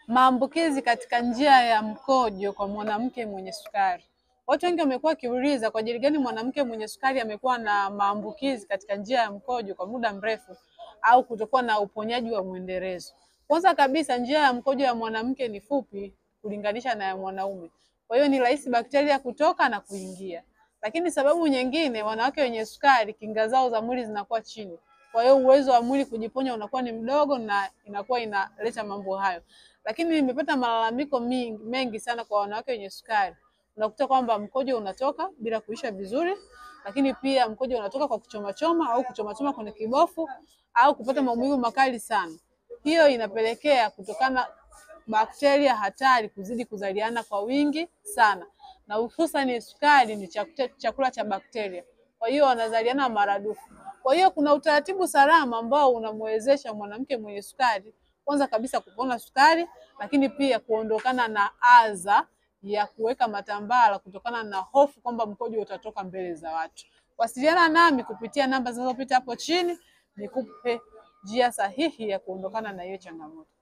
Maambukizi katika njia ya mkojo kwa mwanamke mwenye sukari. Watu wengi wamekuwa kiuliza kwa ajili gani mwanamke mwenye sukari amekuwa na maambukizi katika njia ya mkojo kwa muda mrefu au kutokuwa na uponyaji wa mwendelezo. Kwanza kabisa, njia ya mkojo ya mwanamke ni fupi kulinganisha na ya mwanaume. Kwa hiyo ni rahisi bakteria kutoka na kuingia. Lakini sababu nyingine, wanawake wenye sukari kinga zao za mwili zinakuwa chini. Kwa hiyo uwezo wa mwili kujiponya unakuwa ni mdogo na inakuwa inaleta mambo hayo. Lakini nimepata malalamiko mengi sana kwa wanawake wenye sukari. Unakuta kwamba mkojo unatoka bila kuisha vizuri, lakini pia mkojo unatoka kwa kuchoma au kuchoma kwenye kibofu au kupata maumivu makali sana. Hiyo inapelekea kutokana bakteria hatari kuzidi kuzaliana kwa wingi sana. Na hususan sukari ni chakula cha bakteria. Kwa hiyo wanazaliana maradufu. Kwa hiyo kuna utaratibu salama ambao unamwezesha mwanamke mwenye sukari kwanza kabisa kupona sukari, lakini pia kuondokana na adha ya kuweka matambara kutokana na hofu kwamba mkojo utatoka mbele za watu. Wasiliana nami kupitia namba zinazopita hapo chini nikupe njia sahihi ya kuondokana na hiyo changamoto.